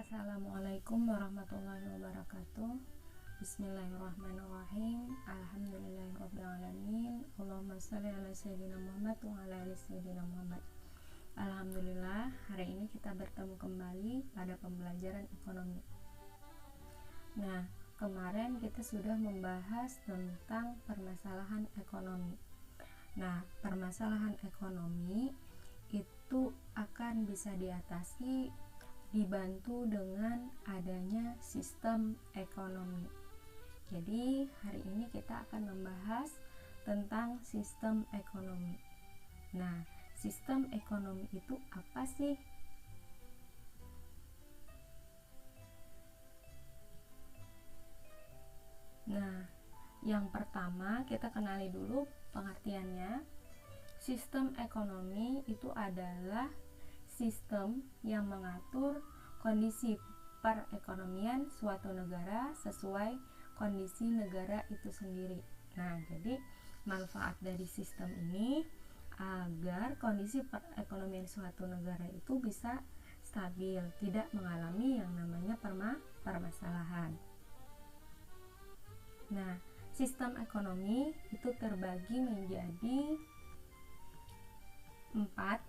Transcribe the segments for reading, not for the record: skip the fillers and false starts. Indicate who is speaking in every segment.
Speaker 1: Assalamualaikum warahmatullahi wabarakatuh. Bismillahirrahmanirrahim. Alhamdulillahirrabbilalamin. Allahumma shalli ala sayyidina Muhammad wa ala ali sayyidina Muhammad. Alhamdulillah, hari ini kita bertemu kembali pada pembelajaran ekonomi. Nah, kemarin kita sudah membahas tentang permasalahan ekonomi. Nah, permasalahan ekonomi itu akan bisa diatasi dibantu dengan adanya sistem ekonomi. Jadi hari ini kita akan membahas tentang sistem ekonomi. Nah, sistem ekonomi itu apa sih? Nah, yang pertama kita kenali dulu pengertiannya. Sistem ekonomi itu adalah sistem yang mengatur kondisi perekonomian suatu negara sesuai kondisi negara itu sendiri. Nah, jadi manfaat dari sistem ini agar kondisi perekonomian suatu negara itu bisa stabil, tidak mengalami yang namanya permasalahan. Nah, sistem ekonomi itu terbagi menjadi 4.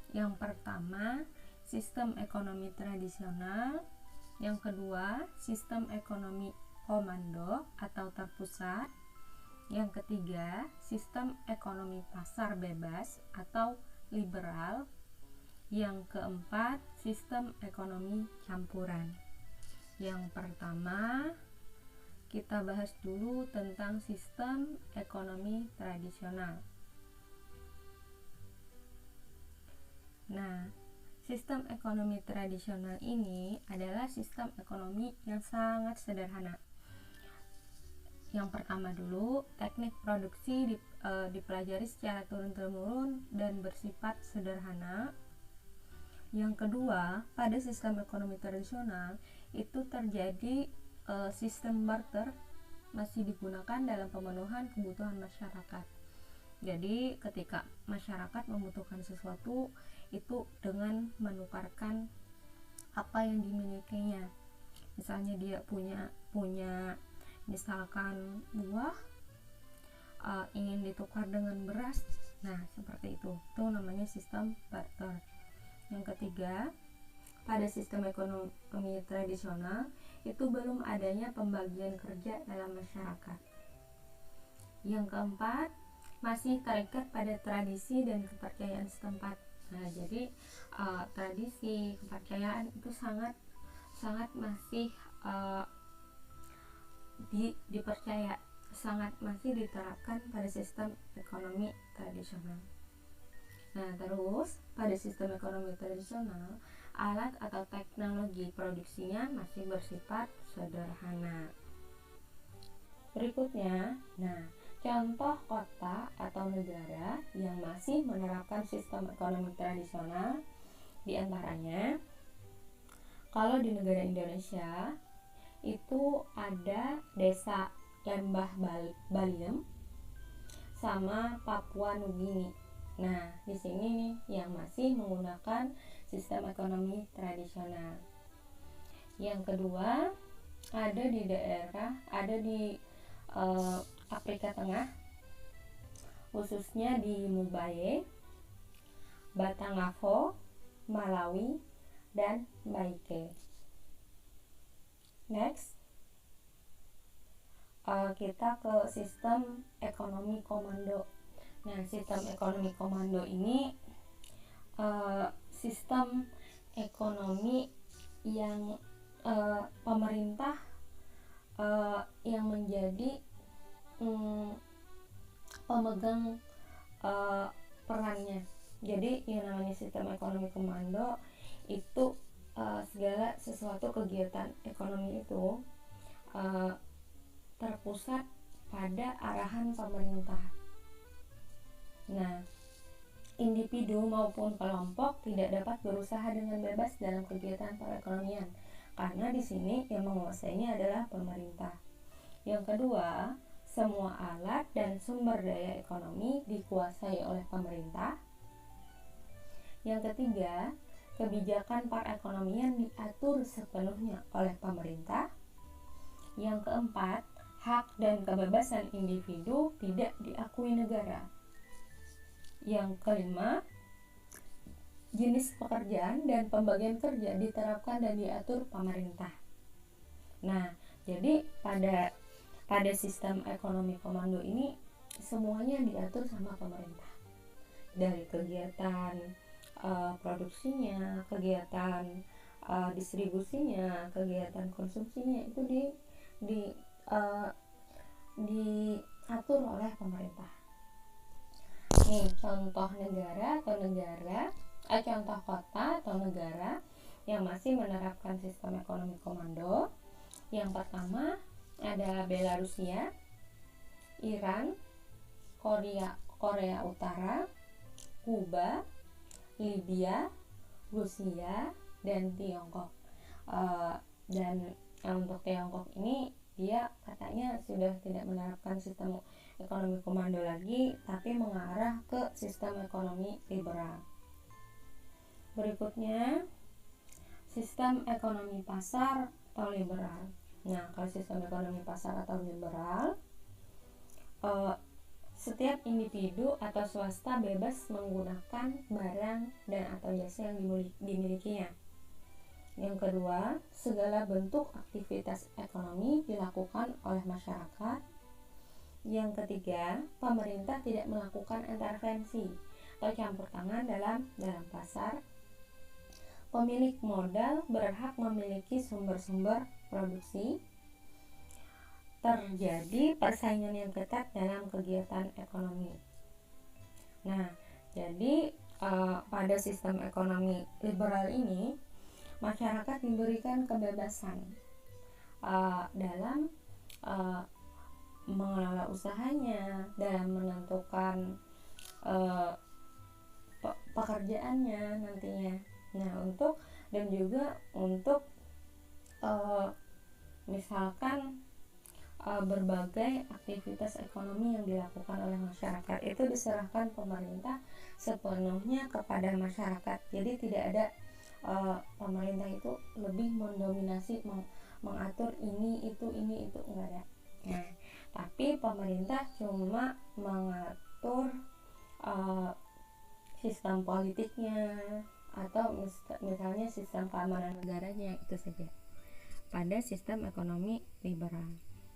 Speaker 1: Yang pertama, sistem ekonomi tradisional. Yang kedua, sistem ekonomi komando atau terpusat. Yang ketiga, sistem ekonomi pasar bebas atau liberal. Yang keempat, sistem ekonomi campuran. Yang pertama, kita bahas dulu tentang sistem ekonomi tradisional. Nah, sistem ekonomi tradisional ini adalah sistem ekonomi yang sangat sederhana. Yang pertama dulu, teknik produksi dipelajari secara turun-temurun dan bersifat sederhana. Yang kedua, pada sistem ekonomi tradisional itu terjadi sistem barter masih digunakan dalam pemenuhan kebutuhan masyarakat. Jadi ketika masyarakat membutuhkan sesuatu itu dengan menukarkan apa yang dimilikinya. Misalnya dia punya misalkan buah, ingin ditukar dengan beras. Nah, seperti itu namanya sistem barter. Yang ketiga, pada sistem ekonomi tradisional itu belum adanya pembagian kerja dalam masyarakat. Yang keempat, masih terikat pada tradisi dan kepercayaan setempat. Nah, jadi tradisi, kepercayaan itu sangat masih dipercaya, sangat masih diterapkan pada sistem ekonomi tradisional. Nah, terus pada sistem ekonomi tradisional, alat atau teknologi produksinya masih bersifat sederhana. Berikutnya, contoh kota atau negara yang masih menerapkan sistem ekonomi tradisional diantaranya, kalau di negara Indonesia itu ada desa Lembah Baliem sama Papua Nugini. Nah, di sini nih yang masih menggunakan sistem ekonomi tradisional. Yang kedua, ada di Afrika Tengah, khususnya di Mumbai, Batangavo, Malawi, dan Baike. Next, kita ke sistem ekonomi komando. Nah, sistem ekonomi komando ini sistem ekonomi yang pemerintah yang menjadi pemegang perannya. Jadi yang namanya sistem ekonomi komando itu segala sesuatu kegiatan ekonomi itu terpusat pada arahan pemerintah. Nah, individu maupun kelompok tidak dapat berusaha dengan bebas dalam kegiatan perekonomian karena di sini yang menguasainya adalah pemerintah. Yang kedua, semua alat dan sumber daya ekonomi dikuasai oleh pemerintah. Yang ketiga, kebijakan perekonomian diatur sepenuhnya oleh pemerintah. Yang keempat, hak dan kebebasan individu tidak diakui negara. Yang kelima, jenis pekerjaan dan pembagian kerja diterapkan dan diatur pemerintah. Nah, jadi pada sistem ekonomi komando ini semuanya diatur sama pemerintah. Dari kegiatan produksinya, kegiatan distribusinya, kegiatan konsumsinya itu diatur oleh pemerintah. Nih, contoh contoh kota atau negara yang masih menerapkan sistem ekonomi komando. Yang pertama ada Belarusia, Iran, Korea Utara, Kuba, Libya, Rusia, dan Tiongkok. Dan untuk Tiongkok ini dia katanya sudah tidak menerapkan sistem ekonomi komando lagi, tapi mengarah ke sistem ekonomi liberal. Berikutnya, sistem ekonomi pasar atau liberal. Nah, kalau sistem ekonomi pasar atau liberal, setiap individu atau swasta bebas menggunakan barang dan atau jasa yang dimilikinya. Yang kedua, segala bentuk aktivitas ekonomi dilakukan oleh masyarakat. Yang ketiga, pemerintah tidak melakukan intervensi atau campur tangan dalam pasar. Pemilik modal berhak memiliki sumber-sumber produksi. Terjadi persaingan yang ketat dalam kegiatan ekonomi. Nah, jadi pada sistem ekonomi liberal ini masyarakat diberikan kebebasan dalam mengelola usahanya, dalam menentukan pekerjaannya nantinya. Nah, dan juga untuk misalkan berbagai aktivitas ekonomi yang dilakukan oleh masyarakat itu diserahkan pemerintah sepenuhnya kepada masyarakat. Jadi tidak ada pemerintah itu lebih mendominasi mengatur ini itu enggak ada. Nah, tapi pemerintah cuma mengatur sistem politiknya atau misalnya sistem keamanan negaranya, itu saja pada sistem ekonomi liberal.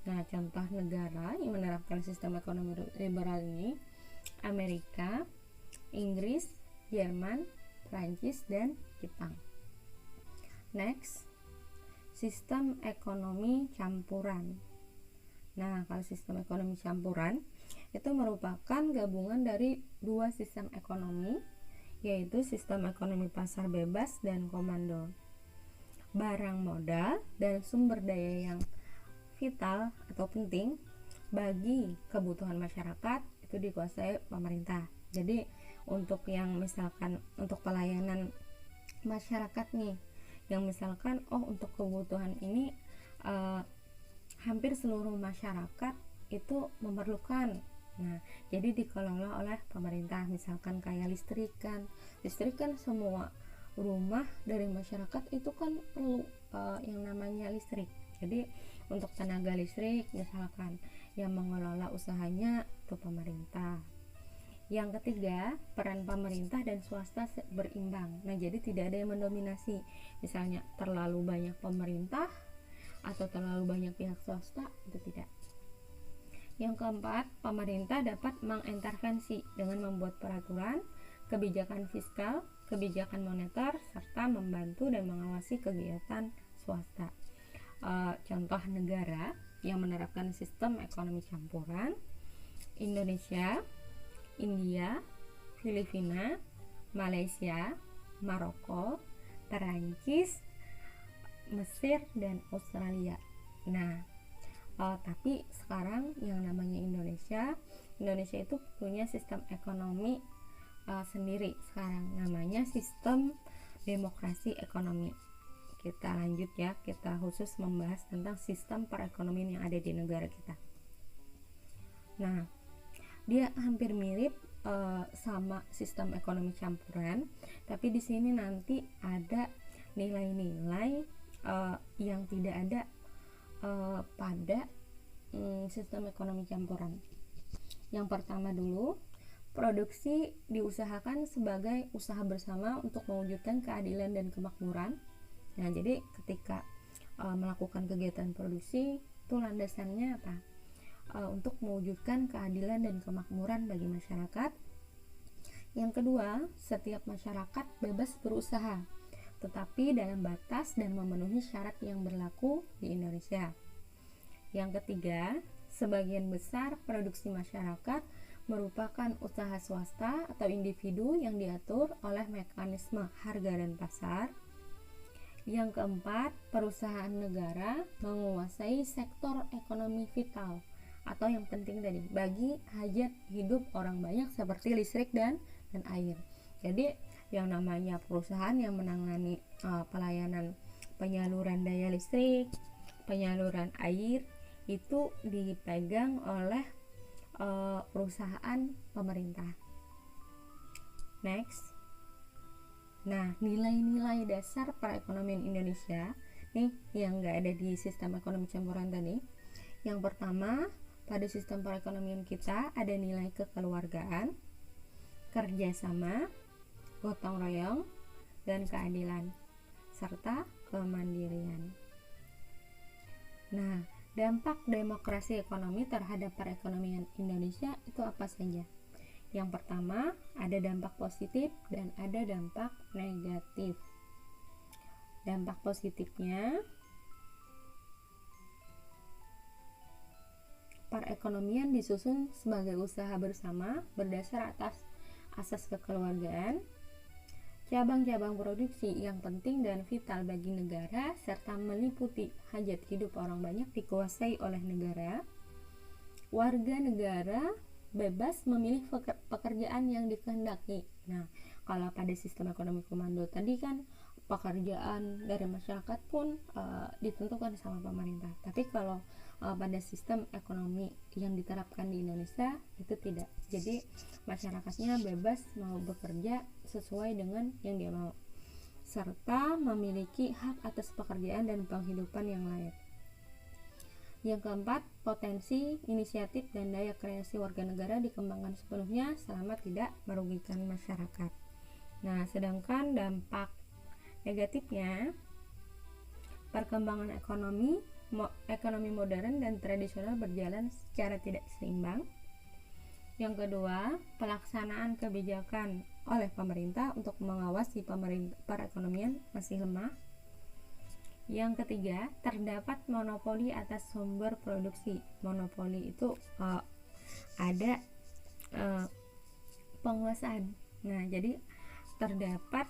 Speaker 1: Nah, contoh negara yang menerapkan sistem ekonomi liberal ini Amerika, Inggris, Jerman, Prancis, dan Jepang. Next, sistem ekonomi campuran. Nah, kalau sistem ekonomi campuran itu merupakan gabungan dari dua sistem ekonomi, yaitu sistem ekonomi pasar bebas dan komando. Barang modal dan sumber daya yang vital atau penting bagi kebutuhan masyarakat itu dikuasai pemerintah. Jadi untuk yang misalkan untuk pelayanan masyarakat nih, yang misalkan untuk kebutuhan ini hampir seluruh masyarakat itu memerlukan. Nah, jadi dikelola oleh pemerintah, misalkan kayak listrik kan semua rumah dari masyarakat itu kan perlu yang namanya listrik. Jadi untuk tenaga listrik misalkan yang mengelola usahanya itu pemerintah. Yang ketiga, peran pemerintah dan swasta berimbang. Nah, jadi tidak ada yang mendominasi. Misalnya terlalu banyak pemerintah atau terlalu banyak pihak swasta, itu tidak. Yang keempat, pemerintah dapat mengintervensi dengan membuat peraturan, kebijakan fiskal, kebijakan moneter, serta membantu dan mengawasi kegiatan swasta. Contoh negara yang menerapkan sistem ekonomi campuran: Indonesia, India, Filipina, Malaysia, Maroko, Perancis, Mesir, dan Australia. Nah, tapi sekarang yang namanya Indonesia itu punya sistem ekonomi sendiri sekarang, namanya sistem demokrasi ekonomi. Kita lanjut ya, kita khusus membahas tentang sistem perekonomian yang ada di negara kita. Nah, dia hampir mirip sama sistem ekonomi campuran, tapi di sini nanti ada nilai-nilai yang tidak ada pada sistem ekonomi campuran. Yang pertama dulu, produksi diusahakan sebagai usaha bersama untuk mewujudkan keadilan dan kemakmuran. Nah, jadi ketika melakukan kegiatan produksi itu landasannya apa? Untuk mewujudkan keadilan dan kemakmuran bagi masyarakat. Yang kedua, setiap masyarakat bebas berusaha, tetapi dalam batas dan memenuhi syarat yang berlaku di Indonesia. Yang ketiga, sebagian besar produksi masyarakat merupakan usaha swasta atau individu yang diatur oleh mekanisme harga dan pasar. Yang keempat, perusahaan negara menguasai sektor ekonomi vital atau yang penting tadi bagi hajat hidup orang banyak seperti listrik dan air. Jadi yang namanya perusahaan yang menangani pelayanan penyaluran daya listrik, penyaluran air itu dipegang oleh perusahaan pemerintah. Next. Nah, nilai-nilai dasar perekonomian Indonesia nih yang nggak ada di sistem ekonomi campuran tadi. Yang pertama, pada sistem perekonomian kita ada nilai kekeluargaan, kerjasama, gotong royong, dan keadilan, serta kemandirian. Nah, dampak demokrasi ekonomi terhadap perekonomian Indonesia itu apa saja? Yang pertama, ada dampak positif dan ada dampak negatif. Dampak positifnya, perekonomian disusun sebagai usaha bersama berdasar atas asas kekeluargaan. Cabang-cabang produksi yang penting dan vital bagi negara serta meliputi hajat hidup orang banyak dikuasai oleh negara. Warga negara bebas memilih pekerjaan yang dikehendaki. Nah, kalau pada sistem ekonomi komando tadi kan pekerjaan dari masyarakat pun ditentukan sama pemerintah. Tapi kalau pada sistem ekonomi yang diterapkan di Indonesia itu tidak. Jadi masyarakatnya bebas mau bekerja sesuai dengan yang dia mau, serta memiliki hak atas pekerjaan dan penghidupan yang layak. Yang keempat, potensi, inisiatif, dan daya kreasi warga negara dikembangkan sepenuhnya selama tidak merugikan masyarakat. Nah, sedangkan dampak negatifnya, perkembangan ekonomi modern dan tradisional berjalan secara tidak seimbang. Yang kedua, pelaksanaan kebijakan oleh pemerintah untuk mengawasi perekonomian masih lemah. Yang ketiga, terdapat monopoli atas sumber produksi. Monopoli itu ada penguasaan. Nah, jadi terdapat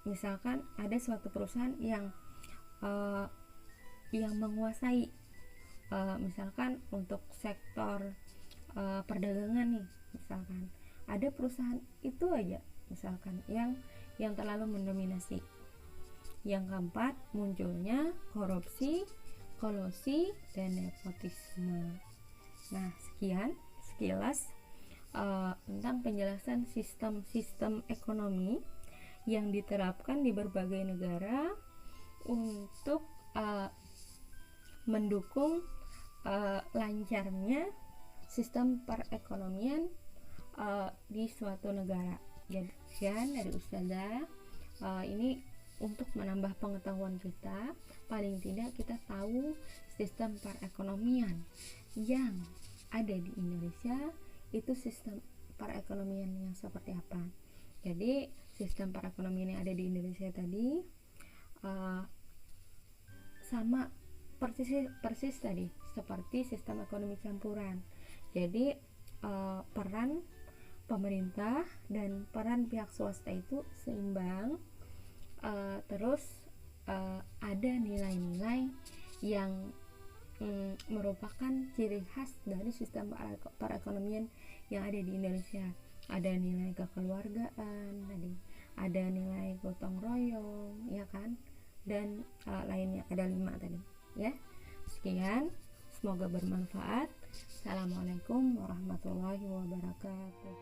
Speaker 1: misalkan ada suatu perusahaan yang menguasai misalkan untuk sektor perdagangan nih, misalkan ada perusahaan itu aja misalkan yang terlalu mendominasi. Yang keempat, munculnya korupsi, kolusi, dan nepotisme. Nah, sekilas tentang penjelasan sistem ekonomi yang diterapkan di berbagai negara untuk mendukung lancarnya sistem perekonomian di suatu negara. Jadi dari Ustazah ini untuk menambah pengetahuan kita, paling tidak kita tahu sistem perekonomian yang ada di Indonesia itu sistem perekonomian yang seperti apa. Jadi sistem perekonomian yang ada di Indonesia tadi sama persis tadi seperti sistem ekonomi campuran. Jadi peran pemerintah dan peran pihak swasta itu seimbang. Terus ada nilai-nilai yang merupakan ciri khas dari sistem perekonomian yang ada di Indonesia. Ada nilai kekeluargaan tadi, ada nilai gotong royong, ya kan, dan lainnya ada 5 tadi, ya. Sekian, semoga bermanfaat. Assalamualaikum warahmatullahi wabarakatuh.